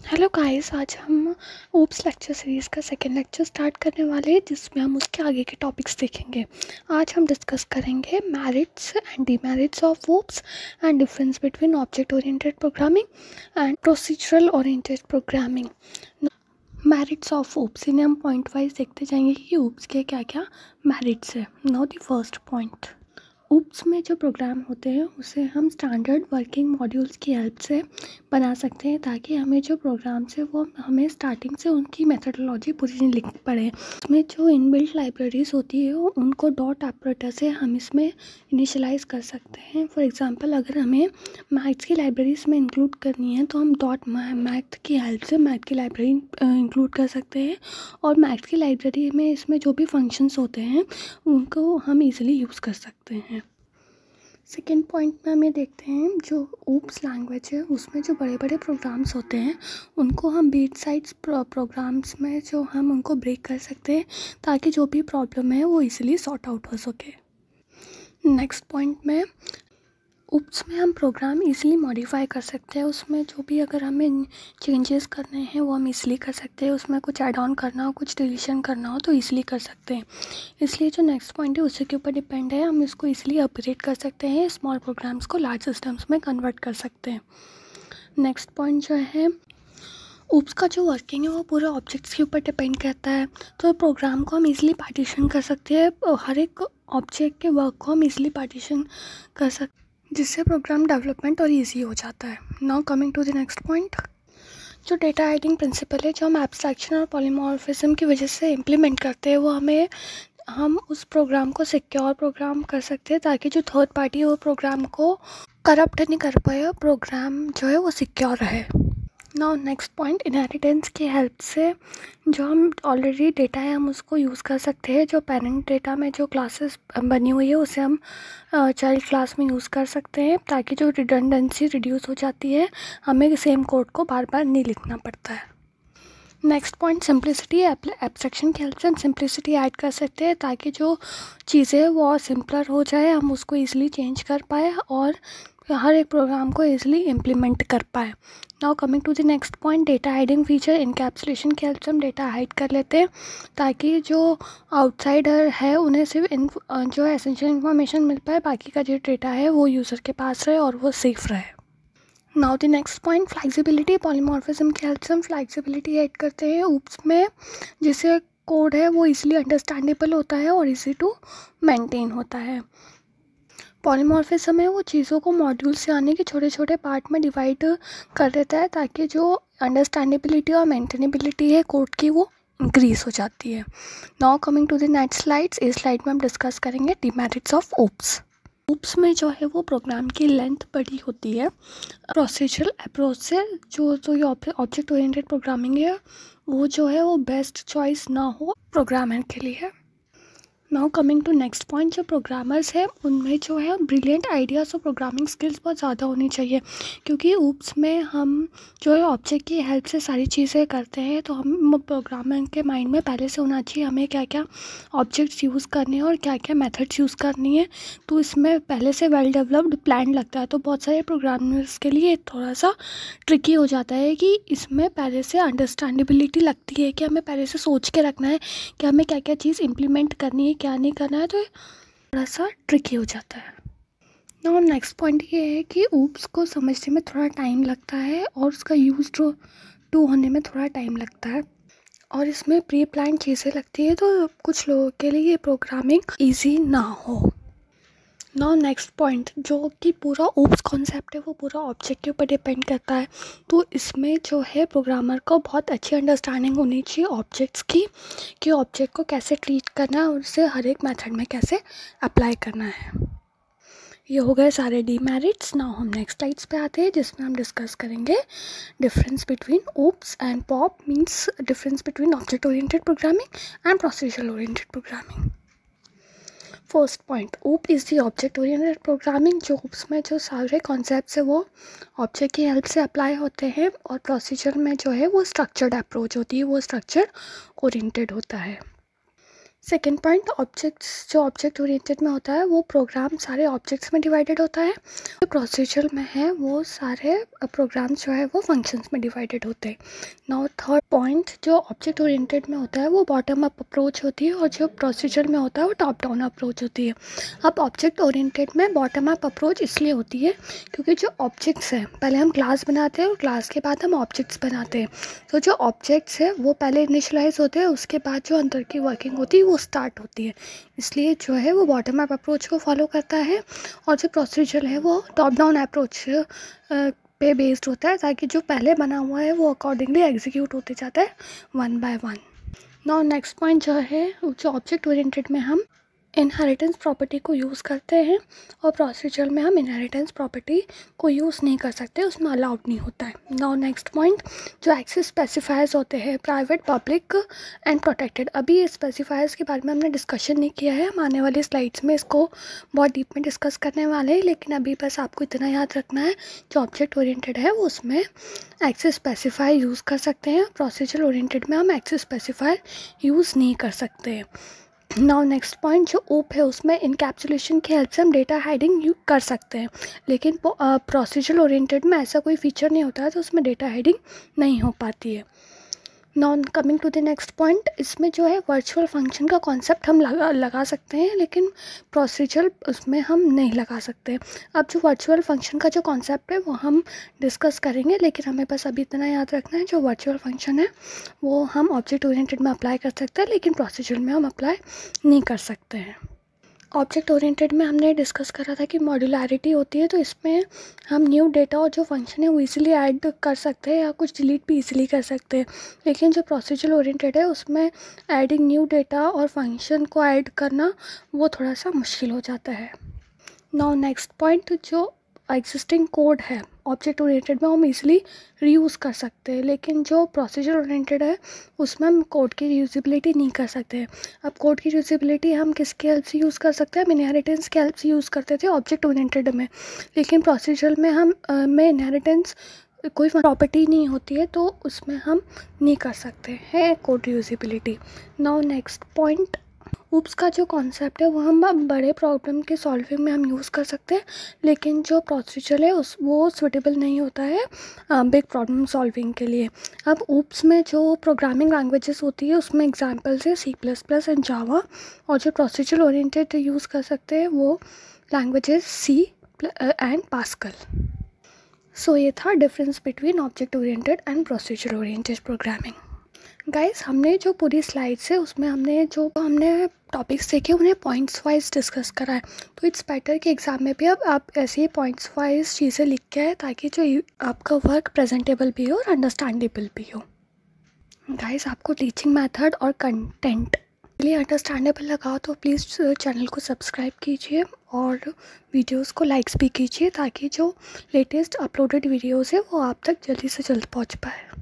Hello guys, आज हम oops lecture series का सेकेंड लेक्चर स्टार्ट करने वाले हैं जिसमें हम उसके आगे के टॉपिक्स देखेंगे। आज हम डिस्कस करेंगे merits and demerits of OOPS and difference between object oriented programming and procedural oriented programming. Merits of OOPS, इन्हें हम पॉइंट वाइज देखते जाएंगे कि ओप्स के क्या क्या मेरिट्स है। Now the first point, OOPS में जो प्रोग्राम होते हैं उसे हम स्टैंडर्ड वर्किंग मॉड्यूल्स की हेल्प से बना सकते हैं ताकि हमें जो प्रोग्राम्स है वो हमें स्टार्टिंग से उनकी मेथडोलॉजी पूरी नहीं लिखनी पड़े। इसमें जो इनबिल्ट लाइब्रेरीज होती है उनको डॉट ऑपरेटर से हम इसमें इनिशियलाइज कर सकते हैं। फॉर एग्जांपल, अगर हमें मैथ्स की लाइब्रेरीज में इंक्लूड करनी है तो हम डॉट मैथ की हेल्प से मैथ की लाइब्रेरी इंक्लूड कर सकते हैं और मैथ्स की लाइब्रेरी में इसमें जो भी फंक्शंस होते हैं उनको हम इजीली यूज़ कर सकते हैं। सेकेंड पॉइंट में हमें देखते हैं, जो ओप्स लैंग्वेज है उसमें जो बड़े बड़े प्रोग्राम्स होते हैं उनको हम बीट साइड्स प्रोग्राम्स में जो हम उनको ब्रेक कर सकते हैं ताकि जो भी प्रॉब्लम है वो इजीली सॉर्ट आउट हो सके। नेक्स्ट पॉइंट में, ओप्स में हम प्रोग्राम इजीली मॉडिफाई कर सकते हैं। उसमें जो भी अगर हमें चेंजेस करने हैं वो हम इजीली कर सकते हैं। उसमें कुछ ऐड ऑन करना हो, कुछ डिलीशन करना हो तो इजीली कर सकते हैं। इसलिए जो नेक्स्ट पॉइंट है उसी के ऊपर डिपेंड है, हम इसको इजीली अपग्रेड कर सकते हैं, स्मॉल प्रोग्राम्स को लार्ज सिस्टम्स में कन्वर्ट कर सकते हैं। नेक्स्ट पॉइंट जो है, ओप्स का जो वर्किंग है वो पूरे ऑब्जेक्ट्स के ऊपर डिपेंड करता है। तो प्रोग्राम को हम इजीली पार्टीशन कर सकते हैं, हर एक ऑब्जेक्ट के वर्क को हम इजीली पार्टीशन कर सकते हैं जिससे प्रोग्राम डेवलपमेंट और इजी हो जाता है। Now coming to the next point, जो डेटा हाइडिंग प्रिंसिपल है जो हम एब्स्ट्रैक्शन और पॉलीमॉर्फिज्म की वजह से इम्प्लीमेंट करते हैं वो हम उस प्रोग्राम को सिक्योर प्रोग्राम कर सकते हैं ताकि जो थर्ड पार्टी है वो प्रोग्राम को करप्ट नहीं कर पाए और प्रोग्राम जो है वो सिक्योर रहे। नाउ नेक्स्ट पॉइंट, इनहेरिटेंस की हेल्प से जो हम ऑलरेडी डेटा है हम उसको यूज़ कर सकते हैं। जो पेरेंट डेटा में जो क्लासेस बनी हुई है उसे हम चाइल्ड क्लास में यूज़ कर सकते हैं ताकि जो रिडंडेंसी रिड्यूस हो जाती है, हमें सेम कोड को बार बार नहीं लिखना पड़ता है। नेक्स्ट पॉइंट, सिंप्लिसिटी, एब्स्ट्रैक्शन की हेल्प से हम सिंप्लिसिटी ऐड कर सकते हैं ताकि जो चीज़ें हैं वो और सिंपलर हो जाए, हम उसको ईज़िली चेंज कर पाए और हर एक प्रोग्राम को इजीली इम्प्लीमेंट कर पाए। Now coming to the next point, data hiding feature, encapsulation की हेल्प से हम डेटा हाइड कर लेते हैं ताकि जो आउटसाइडर है उन्हें सिर्फ जो एसेंशियल इन्फॉर्मेशन मिल पाए, बाकी का जो डेटा है वो यूज़र के पास रहे और वो सेफ रहे। Now the next point, flexibility, polymorphism की हेल्प से हम फ्लेक्सिबिलिटी ऐड करते हैं ओप्स में जिससे कोड है वो इजीली अंडरस्टैंडेबल होता है और इजी टू मेंटेन होता है। पॉलीमॉर्फिज्म है वो चीज़ों को मॉड्यूल से आने के छोटे छोटे पार्ट में डिवाइड कर देता है ताकि जो अंडरस्टैंडेबिलिटी और मेंटेनेबिलिटी है कोड की वो इंक्रीज हो जाती है। Now coming to the next slides, इस स्लाइड में हम डिस्कस करेंगे डिमेरिट्स ऑफ ओप्स। ओप्स में जो है वो प्रोग्राम की लेंथ बड़ी होती है प्रोसीजरल अप्रोच से। जो ये ऑब्जेक्ट ओरिएंटेड प्रोग्रामिंग है वो जो है वो बेस्ट चॉइस ना हो प्रोग्रामर के लिए। Now coming to next point, जो प्रोग्रामर्स हैं उनमें जो है ब्रिलियंट आइडियाज़ और प्रोग्रामिंग स्किल्स बहुत ज़्यादा होनी चाहिए क्योंकि ओप्स में हम जो है ऑब्जेक्ट की हेल्प से सारी चीज़ें करते हैं। तो हम प्रोग्रामर के माइंड में पहले से होना चाहिए हमें क्या क्या ऑब्जेक्ट्स यूज़ करने हैं और क्या क्या मेथड्स यूज़ करनी है। तो इसमें पहले से वेल डेवलप्ड प्लान लगता है। तो बहुत सारे प्रोग्रामर्स के लिए थोड़ा सा ट्रिकी हो जाता है कि इसमें पहले से अंडरस्टैंडेबिलिटी लगती है कि हमें पहले से सोच के रखना है कि हमें क्या क्या चीज़ इम्प्लीमेंट करनी है, क्या नहीं करना है, तो थोड़ा सा ट्रिकी हो जाता है। और नेक्स्ट पॉइंट ये है कि ओप्स को समझने में थोड़ा टाइम लगता है और उसका यूज टू होने में थोड़ा टाइम लगता है और इसमें प्री प्लान चीज़ें लगती है तो कुछ लोगों के लिए ये प्रोग्रामिंग ईजी ना हो। नाउ नेक्स्ट पॉइंट, जो कि पूरा ओप्स कॉन्सेप्ट है वो पूरा ऑब्जेक्ट के ऊपर डिपेंड करता है। तो इसमें जो है प्रोग्रामर को बहुत अच्छी अंडरस्टैंडिंग होनी चाहिए ऑब्जेक्ट्स की कि ऑब्जेक्ट को कैसे ट्रीट करना है और उसे हर एक मेथड में कैसे अप्लाई करना है। ये हो गए सारे डीमेरिट्स। नाउ हम नेक्स्ट स्लाइड्स पे आते हैं जिसमें हम डिस्कस करेंगे difference between OOPS and POP, means difference between object oriented programming and procedural oriented programming. First point, OOP is the object oriented programming. जो ओप्स में जो सारे कॉन्सेप्ट्स है वो ऑब्जेक्ट की हेल्प से अप्लाई होते हैं और प्रोसीजर में जो है वो स्ट्रक्चर्ड अप्रोच होती है, वो स्ट्रक्चर ओरिएंटेड होता है। सेकेंड पॉइंट, ऑब्जेक्ट्स जो ऑब्जेक्ट ओरिएंटेड में होता है वो प्रोग्राम सारे ऑब्जेक्ट्स में डिवाइडेड होता है। जो प्रोसीजरल में है वो सारे प्रोग्राम्स जो है वो फंक्शंस में डिवाइडेड होते हैं। नाउ थर्ड पॉइंट, जो ऑब्जेक्ट ओरिएंटेड में होता है वो बॉटम अप अप्रोच होती है और जो प्रोसीजरल में होता है वो टॉप डाउन अप्रोच होती है। अब ऑब्जेक्ट ओरिएंटेड में बॉटम अप अप्रोच इसलिए होती है क्योंकि जो ऑब्जेक्ट्स हैं, पहले हम क्लास बनाते हैं और क्लास के बाद हम ऑब्जेक्ट्स बनाते हैं। तो जो ऑब्जेक्ट्स है वो पहले इनिशियलाइज होते हैं, उसके बाद जो अंदर की वर्किंग होती है वो स्टार्ट होती है। इसलिए जो है वो बॉटम अप अप्रोच को फॉलो करता है और जो प्रोसीजर है वो टॉप डाउन अप्रोच पे बेस्ड होता है, ताकि जो पहले बना हुआ है वो अकॉर्डिंगली एग्जीक्यूट होते जाता है one by one. Now next point जो है, जो ऑब्जेक्ट ओरिएंटेड में हम इनहेरिटेंस प्रॉपर्टी को यूज़ करते हैं और प्रोसीजर में हम इनहेरिटेंस प्रॉपर्टी को यूज़ नहीं कर सकते, उसमें अलाउड नहीं होता है। नाउ नेक्स्ट पॉइंट, जो एक्सेस स्पेसिफायर्स होते हैं प्राइवेट, पब्लिक एंड प्रोटेक्टेड। अभी स्पेसिफायर्स के बारे में हमने डिस्कशन नहीं किया है, हम आने वाली स्लाइड्स में इसको बहुत डीप में डिस्कस करने वाले हैं, लेकिन अभी बस आपको इतना याद रखना है, जो ऑब्जेक्ट ओरिएंटेड है वो उसमें एक्सेस स्पेसिफायर यूज़ कर सकते हैं, प्रोसीजर ओरिएंटेड में हम एक्सेस स्पेसिफायर यूज़ नहीं कर सकते। नाउ नेक्स्ट पॉइंट, जो ओप है उसमें इनकैप्सुलेशन की हेल्प से हम डेटा हाइडिंग कर सकते हैं, लेकिन प्रोसीजर ओरिएंटेड में ऐसा कोई फीचर नहीं होता है, तो उसमें डेटा हाइडिंग नहीं हो पाती है। Now coming to the next point, इसमें जो है वर्चुअल फंक्शन का कॉन्सेप्ट हम लगा सकते हैं, लेकिन प्रोसीजर उसमें हम नहीं लगा सकते। अब जो वर्चुअल फंक्शन का जो कॉन्सेप्ट है वो हम डिस्कस करेंगे, लेकिन हमें बस अभी इतना याद रखना है, जो वर्चुअल फंक्शन है वो हम ऑब्जेक्ट ओरिएंटेड में अप्लाई कर सकते हैं, लेकिन प्रोसीजर में हम अप्लाई नहीं कर सकते हैं। ऑब्जेक्ट ओरिएंटेड में हमने डिस्कस करा था कि मॉड्यूलैरिटी होती है, तो इसमें हम न्यू डेटा और जो फंक्शन है वो इजीली ऐड कर सकते हैं या कुछ डिलीट भी इजीली कर सकते हैं, लेकिन जो प्रोसीजर ओरिएंटेड है उसमें ऐडिंग न्यू डेटा और फंक्शन को ऐड करना वो थोड़ा सा मुश्किल हो जाता है। नाउ नेक्स्ट पॉइंट, जो एग्जिस्टिंग कोड है ऑब्जेक्ट ओरिएंटेड में हम इजीली रीयूज़ कर सकते हैं, लेकिन जो प्रोसीजर ओरिएंटेड है उसमें हम कोड की रीयूजेबिलिटी नहीं कर सकते। अब कोड की रीयूजेबिलिटी हम किसके हेल्प से यूज़ कर सकते हैं, हम इनहेरिटेंस के हेल्प से यूज़ करते थे ऑब्जेक्ट ओरिएंटेड में, लेकिन प्रोसीजर में हम में इनहेरिटेंस कोई प्रॉपर्टी नहीं होती है, तो उसमें हम नहीं कर सकते हैं code reusability. Now next point, oops का जो कॉन्सेप्ट है वो हम बड़े प्रॉब्लम के सॉल्विंग में हम यूज़ कर सकते हैं, लेकिन जो प्रोसीजर है वो सूटेबल नहीं होता है बिग प्रॉब्लम सॉल्विंग के लिए। अब ऊप्स में जो प्रोग्रामिंग लैंग्वेजेस होती है उसमें एग्जांपल्स है C++ एंड जावा, और जो प्रोसीजर ओरिएंटेड यूज़ कर सकते हैं वो लैंग्वेजेस C एंड पास्कल। सो ये था difference between object oriented and procedure oriented programming. Guys, हमने जो पूरी स्लाइड्स है उसमें हमने टॉपिक्स देखे उन्हें पॉइंट्स वाइज डिस्कस करा है, तो इट्स बेटर कि एग्ज़ाम में भी अब आप ऐसे ही पॉइंट्स वाइज चीज़ें लिख के आए, ताकि जो आपका वर्क प्रेजेंटेबल भी हो और अंडरस्टैंडेबल भी हो। गाइस, आपको टीचिंग मेथड और कंटेंट के लिए अंडरस्टैंडेबल लगा तो प्लीज़ चैनल को सब्सक्राइब कीजिए और वीडियोस को लाइक्स भी कीजिए, ताकि जो लेटेस्ट अपलोडेड वीडियोस है वो आप तक जल्दी से जल्द पहुंच पाए।